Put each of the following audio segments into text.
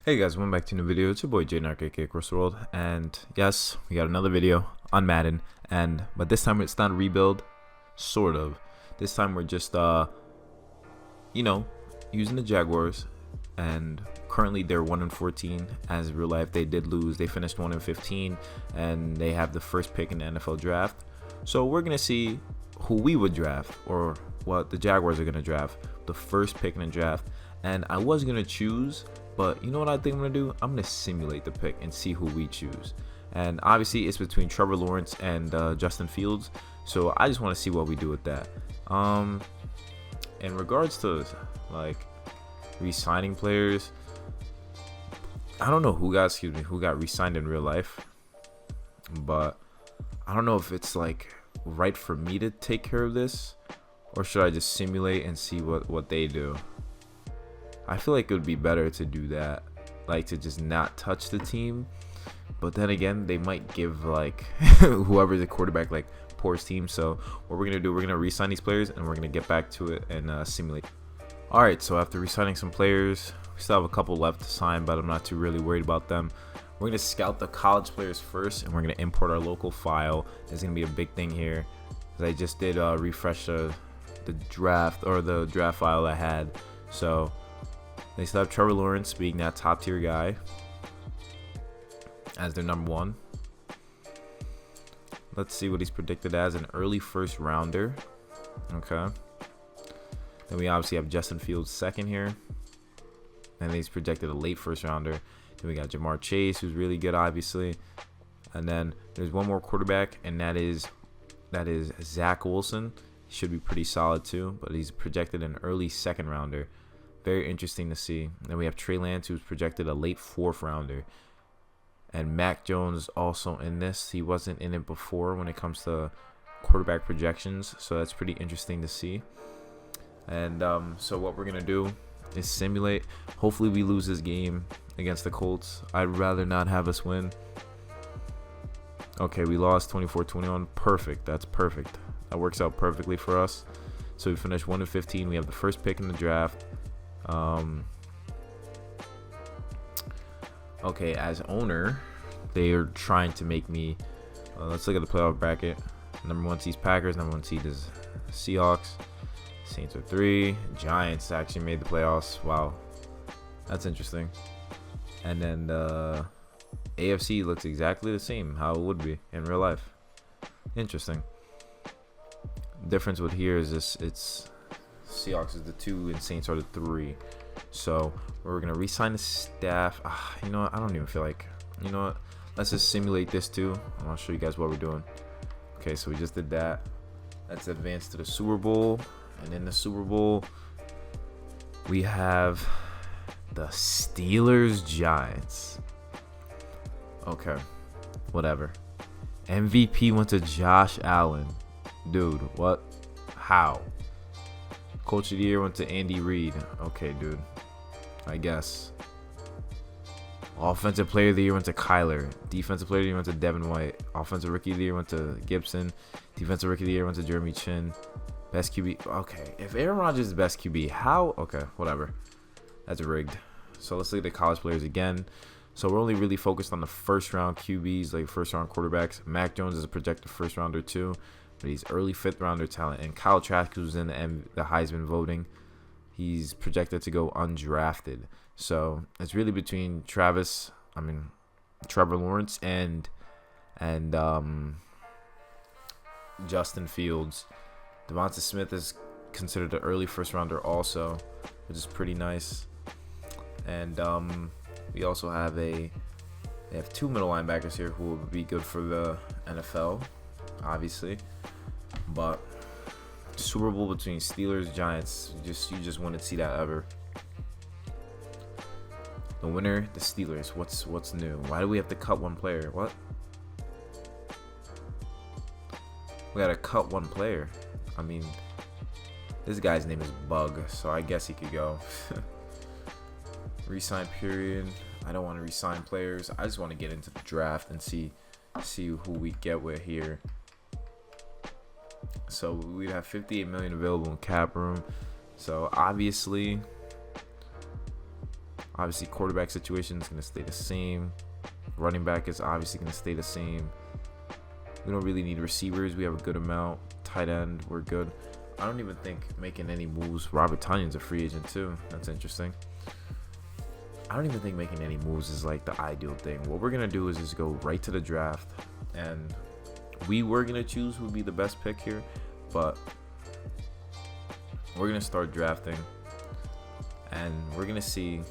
Hey guys, welcome back to a new video. It's your boy Jaden aka Across the World, and yes, we got another video on Madden, but this time it's not a rebuild, sort of. This time we're just using the Jaguars, and currently they're 1-14. As real life, they did lose. They finished 1-15, and they have the first pick in the NFL draft. So we're gonna see who we would draft, or what the Jaguars are gonna draft, the first pick in the draft. And I was gonna choose, but you know what I think I'm gonna do? I'm gonna simulate the pick and see who we choose. And obviously it's between Trevor Lawrence and Justin Fields. So I just want to see what we do with that. In regards to like re-signing players, I don't know who got re-signed in real life, but I don't know if it's like right for me to take care of this, or should I just simulate and see what they do. I feel like it would be better to do that, like to just not touch the team. But then again, they might give like whoever the quarterback like poor team. So what we're gonna do, we're gonna re-sign these players and we're gonna get back to it and simulate. All right, so after re-signing some players, we still have a couple left to sign, but I'm not too really worried about them. We're gonna scout the college players first, and we're gonna import our local file. There's gonna be a big thing here, because I just did refresh the draft file I had. So they still have Trevor Lawrence being that top tier guy as their number one. Let's see what he's predicted as, an early first rounder. Okay. Then we obviously have Justin Fields second here. And he's projected a late first rounder. Then we got Jamar Chase, who's really good, obviously. And then there's one more quarterback, and that is Zach Wilson. He should be pretty solid too, but he's projected an early second rounder. Very interesting to see. Then we have Trey Lance, who's projected a late fourth rounder. And Mac Jones also in this. He wasn't in it before when it comes to quarterback projections, so that's pretty interesting to see. And so what we're going to do is simulate. Hopefully we lose this game against the Colts. I'd rather not have us win. Okay, we lost 24-21. Perfect. That's perfect. That works out perfectly for us. So we finished 1-15. We have the first pick in the draft. Okay, as owner, they are trying to make me let's look at the playoff bracket. Number 1 seed Packers, number 1 seed is Seahawks. Saints are 3. Giants actually made the playoffs. Wow, that's interesting. And then the AFC looks exactly the same, how it would be in real life. Interesting. Difference with here is this, it's Seahawks is the 2 and Saints are the 3. So we're gonna re-sign the staff. You know what? I don't even feel like. You know what? Let's just simulate this too. I want to show you guys what we're doing. Okay, so we just did that. Let's advance to the Super Bowl, and in the Super Bowl we have the Steelers Giants. Okay, whatever. MVP went to Josh Allen. Dude, what? How? Coach of the year went to Andy Reid. Okay, dude. I guess. Offensive player of the year went to Kyler. Defensive player of the year went to Devin White. Offensive rookie of the year went to Gibson. Defensive rookie of the year went to Jeremy Chin. Best QB. Okay, if Aaron Rodgers is best QB, how? Okay, whatever. That's rigged. So let's look at the college players again. So we're only really focused on the first round QBs, like first round quarterbacks. Mac Jones is a projected first rounder too, but he's early fifth rounder talent. And Kyle Trask, who's in the Heisman voting, he's projected to go undrafted. So it's really between Trevor Lawrence and Justin Fields. Devonta Smith is considered an early first rounder also, which is pretty nice. And we also have they have 2 middle linebackers here who will be good for the NFL, obviously. But Super Bowl between Steelers Giants, you just wouldn't see that ever. The winner, the Steelers. What's new? Why do we have to cut one player? What? We gotta cut one player. I mean, this guy's name is Bug, so I guess he could go. Resign period. I don't want to resign players. I just want to get into the draft and see who we get with here. So we'd have 58 million available in cap room. So obviously Obviously, quarterback situation is going to stay the same. Running back is obviously going to stay the same. We don't really need receivers. We have a good amount. Tight end, we're good. I don't even think making any moves. Robert Tonyan's a free agent too. That's interesting. I don't even think making any moves is like the ideal thing. What we're going to do is just go right to the draft. And we were going to choose who would be the best pick here. But we're going to start drafting. And we're going to see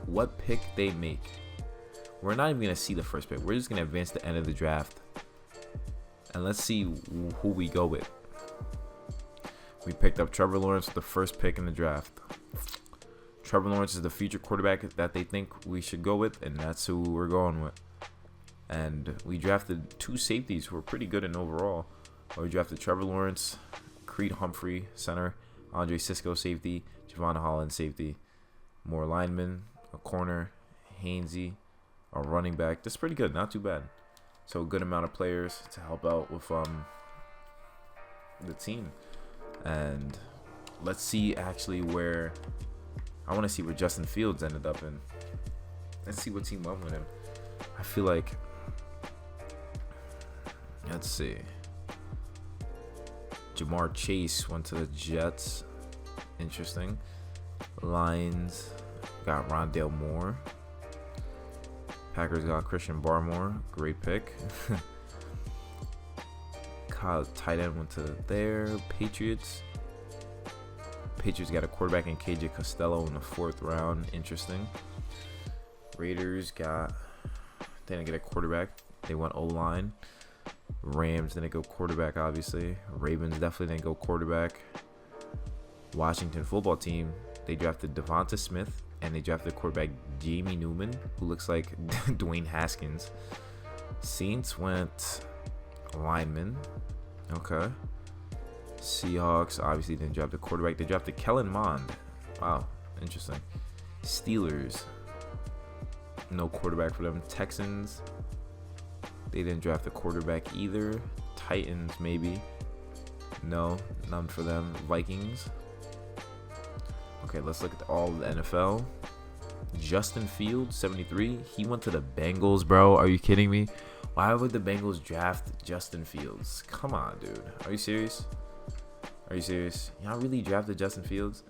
what pick they make. We're not even going to see the first pick. We're just going to advance to the end of the draft. And let's see who we go with. We picked up Trevor Lawrence with the first pick in the draft. Trevor Lawrence is the future quarterback that they think we should go with, and that's who we're going with. And we drafted 2 safeties who were pretty good in overall. We drafted Trevor Lawrence, Creed Humphrey, center, Andre Cisco, safety, Javon Holland, safety, more linemen, a corner, Hainsey, a running back. That's pretty good, not too bad. So a good amount of players to help out with the team. And let's see actually where I want to see where Justin Fields ended up in. Let's see what team went with him. I feel like, let's see. Jamar Chase went to the Jets. Interesting. Lions got Rondale Moore. Packers got Christian Barmore. Great pick. Kyle tight end went to there. Patriots got a quarterback in KJ Costello in the 4th round. Interesting. Raiders they didn't get a quarterback. They went O-line. Rams didn't go quarterback, obviously. Ravens definitely didn't go quarterback. Washington football team, they drafted Devonta Smith, and they drafted quarterback Jamie Newman, who looks like Dwayne Haskins. Saints went lineman. Okay. Seahawks obviously didn't draft the quarterback. They drafted Kellen Mond. Wow, interesting. Steelers, no quarterback for them. Texans, they didn't draft the quarterback either. Titans, maybe. No, none for them. Vikings. Okay, let's look at all of the NFL. Justin Fields, 73. He went to the Bengals, bro. Are you kidding me? Why would the Bengals draft Justin Fields? Come on, dude. Are you serious? Are you serious? Y'all really drafted Justin Fields?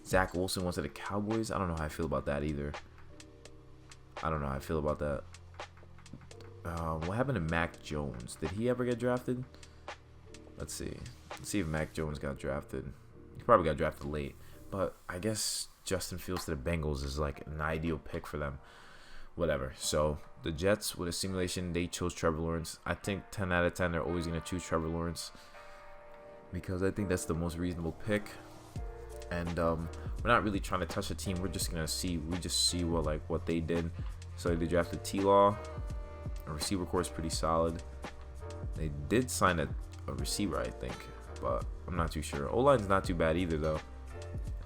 Zach Wilson went to the Cowboys. I don't know how I feel about that either. I don't know how I feel about that. What happened to Mac Jones? Did he ever get drafted? Let's see. Let's see if Mac Jones got drafted. He probably got drafted late. But I guess Justin Fields to the Bengals is like an ideal pick for them. Whatever. So the Jets, with a simulation, they chose Trevor Lawrence. I think 10 out of 10, they're always going to choose Trevor Lawrence, because I think that's the most reasonable pick. And we're not really trying to touch the team. We're just going to see. We just see what they did. So they drafted T-Law. A receiver core is pretty solid. They did sign a receiver, I think, but I'm not too sure. O-line's not too bad either, though.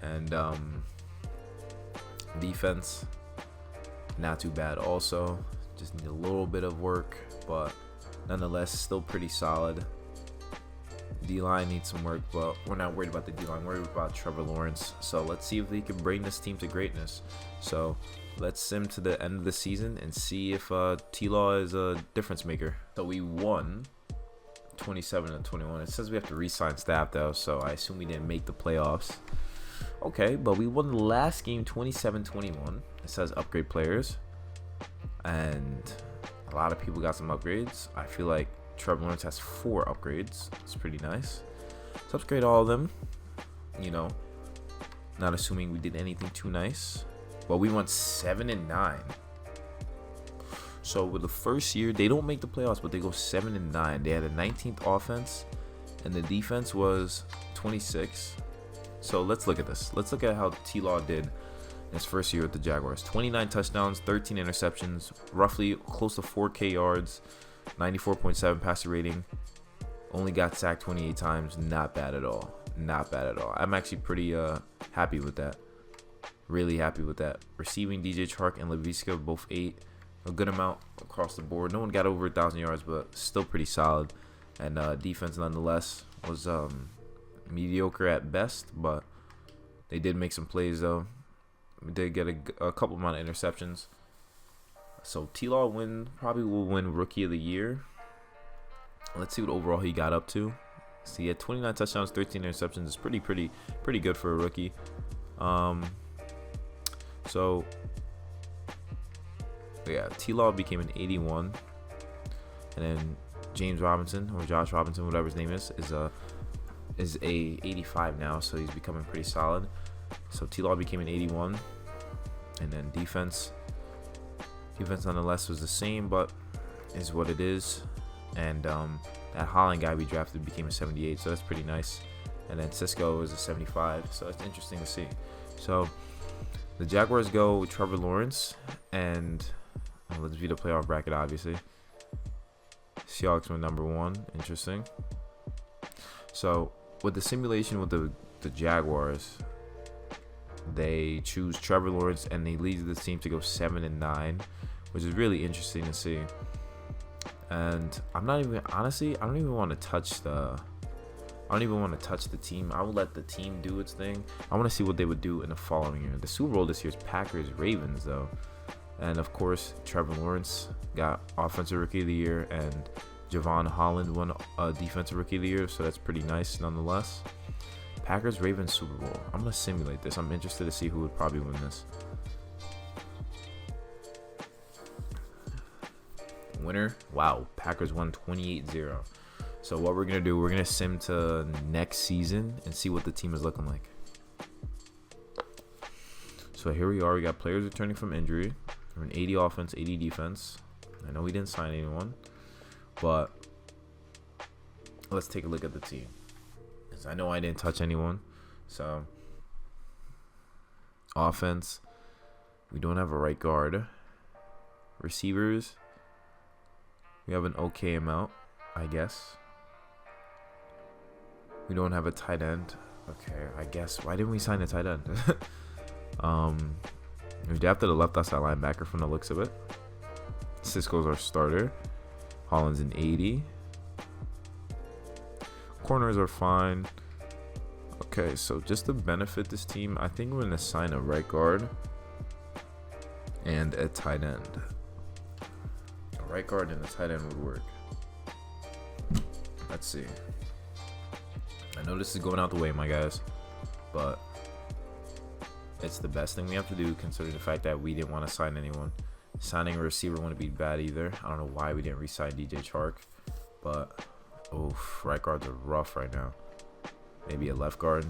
And defense, not too bad also. Just need a little bit of work, but nonetheless, still pretty solid. D-line needs some work, but we're not worried about the D-line. We're worried about Trevor Lawrence. So let's see if they can bring this team to greatness. So let's sim to the end of the season and see if T-Law is a difference maker. So we won 27-21. It says we have to re-sign staff, though, so I assume we didn't make the playoffs. Okay, but we won the last game 27-21. It says upgrade players. And a lot of people got some upgrades. I feel like Trevor Lawrence has 4 upgrades. It's pretty nice. Let's upgrade all of them. You know, not assuming we did anything too nice. But we went 7-9. So with the first year, they don't make the playoffs, but they go 7-9. They had a 19th offense, and the defense was 26. So let's look at this. Let's look at how T-Law did in his first year with the Jaguars. 29 touchdowns, 13 interceptions, roughly close to 4K yards, 94.7 passer rating. Only got sacked 28 times. Not bad at all. Not bad at all. I'm actually pretty happy with that. Really happy with that. Receiving, DJ Chark and Laviska both 8. A good amount across the board. No one got over 1,000 yards, but still pretty solid. And defense, nonetheless, was mediocre at best, but they did make some plays, though. did get a couple amount of interceptions. So T-Law probably will win Rookie of the Year. Let's see what overall he got up to. So he had 29 touchdowns, 13 interceptions. It's pretty good for a rookie. So yeah, T-Law became an 81, and then James Robinson or Josh Robinson, whatever his name is a 85 now. So he's becoming pretty solid. So T-Law became an 81, and then defense nonetheless was the same, but is what it is. And that Holland guy we drafted became a 78, so that's pretty nice. And then Cisco is a 75, so it's interesting to see. So the Jaguars go with Trevor Lawrence, and let's view the playoff bracket, obviously. Seahawks were number 1. Interesting. So with the simulation with the Jaguars, they choose Trevor Lawrence, and they lead the team to go 7-9, which is really interesting to see. And I don't even want to touch the team. I will let the team do its thing. I want to see what they would do in the following year. The Super Bowl this year is Packers-Ravens, though. And, of course, Trevor Lawrence got Offensive Rookie of the Year, and Javon Holland won Defensive Rookie of the Year, so that's pretty nice nonetheless. Packers-Ravens Super Bowl. I'm going to simulate this. I'm interested to see who would probably win this. Winner, wow, Packers won 28-0. So what we're going to do, we're going to sim to next season and see what the team is looking like. So here we are. We got players returning from injury. We're an 80 offense, 80 defense. I know we didn't sign anyone, but let's take a look at the team. Because I know I didn't touch anyone. So offense, we don't have a right guard. Receivers, we have an okay amount, I guess. We don't have a tight end. Okay, I guess. Why didn't we sign a tight end? We drafted a left outside linebacker from the looks of it. Cisco's our starter. Holland's an 80. Corners are fine. Okay, so just to benefit this team, I think we're going to sign a right guard and a tight end. Right guard and the tight end would work. Let's see. I know this is going out the way, my guys, but it's the best thing we have to do considering the fact that we didn't want to sign anyone. Signing a receiver wouldn't be bad either. I don't know why we didn't re-sign DJ Chark, but right guards are rough right now. Maybe a left guard?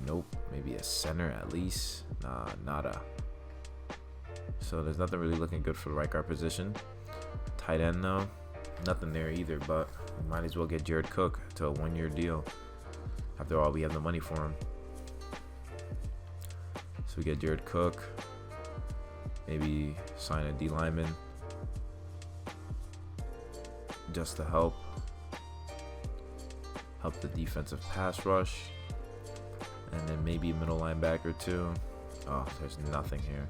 Nope. Maybe a center at least? Nah, nada. So there's nothing really looking good for the right guard position. Tight end though, nothing there either, but we might as well get Jared Cook to a 1-year deal. After all, we have the money for him. So we get Jared Cook, maybe sign a D lineman just to help the defensive pass rush, and then maybe a middle linebacker too. Oh, there's nothing here.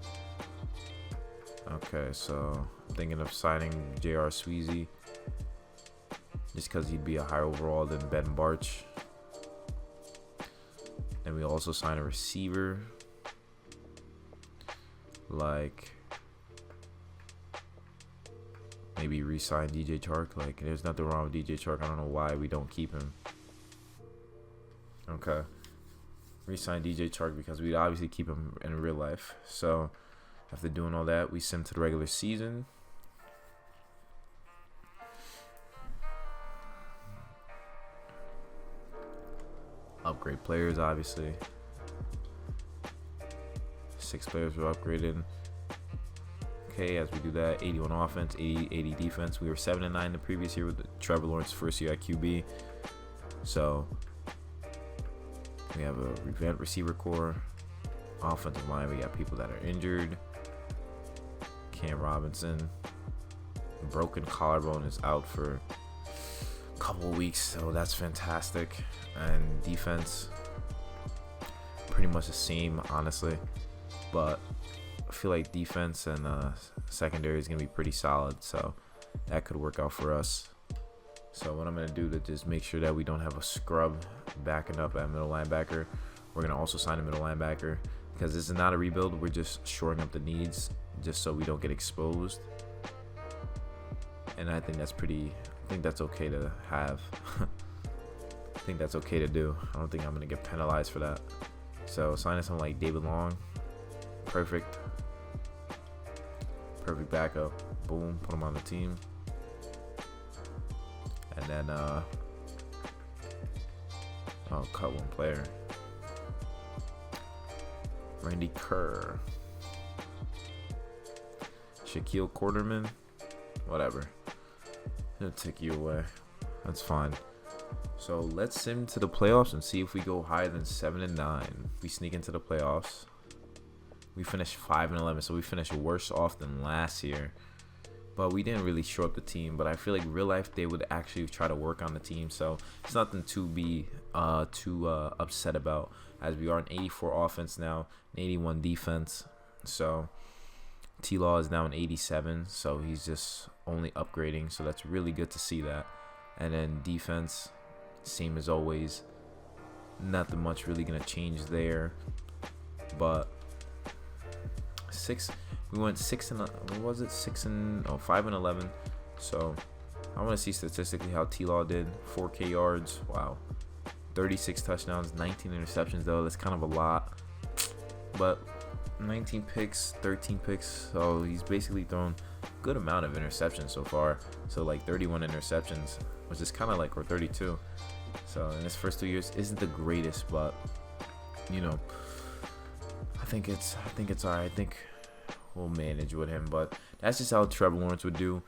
Okay, so I'm thinking of signing J.R. Sweezy just because he'd be a higher overall than Ben Barch. And we also sign a receiver like maybe re-sign DJ Chark. Like, there's nothing wrong with DJ Chark. I don't know why we don't keep him. Okay, re-sign DJ Chark because we'd obviously keep him in real life. So after doing all that, we sim to the regular season. Upgrade players, obviously. 6 players were upgraded. Okay, as we do that, 81 offense, 80 defense. We were 7-9 the previous year with Trevor Lawrence first year at QB. So we have a revamped receiver core. Offensive line, we got people that are injured. Cam Robinson, broken collarbone, is out for a couple of weeks, so that's fantastic. And defense, pretty much the same, honestly, but I feel like defense and secondary is gonna be pretty solid, so that could work out for us. So what I'm gonna do to just make sure that we don't have a scrub backing up at middle linebacker, we're gonna also sign a middle linebacker. because this is not a rebuild. We're just shoring up the needs just so we don't get exposed. And I think that's okay to have. I think that's okay to do. I don't think I'm gonna get penalized for that. So signing someone like David Long, perfect backup. Boom, put him on the team. And then I'll cut one player. Randy Kerr, Shaquille Quarterman, whatever. It'll take you away. That's fine. So let's sim to the playoffs and see if we go higher than 7-9. We sneak into the playoffs. We finished 5-11, so we finished worse off than last year. But we didn't really show up the team. But I feel like real life they would actually try to work on the team. So it's nothing to be too upset about, as we are an 84 offense now, an 81 defense. So T-Law is now an 87, so he's just only upgrading. So that's really good to see that. And then defense, same as always. Nothing much really gonna change there. But we went 5-11. So I want to see statistically how T-Law did. 4K yards, wow. 36 touchdowns, 19 interceptions though. That's kind of a lot. But 19 picks, 13 picks. So he's basically thrown a good amount of interceptions so far. So like 31 interceptions, which is kind of like, or 32. So in his first 2 years isn't the greatest, but you know, I think it's alright. I think we'll manage with him, but that's just how Trevor Lawrence would do.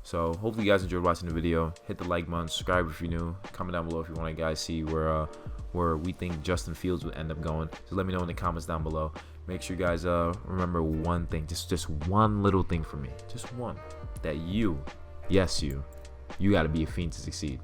So hopefully you guys enjoyed watching the video. Hit the like button, subscribe if you're new. Comment down below if you want to guys see where we think Justin Fields would end up going. So let me know in the comments down below. Make sure you guys remember one thing, just one little thing for me, just one, that you, yes you got to be a fiend to succeed.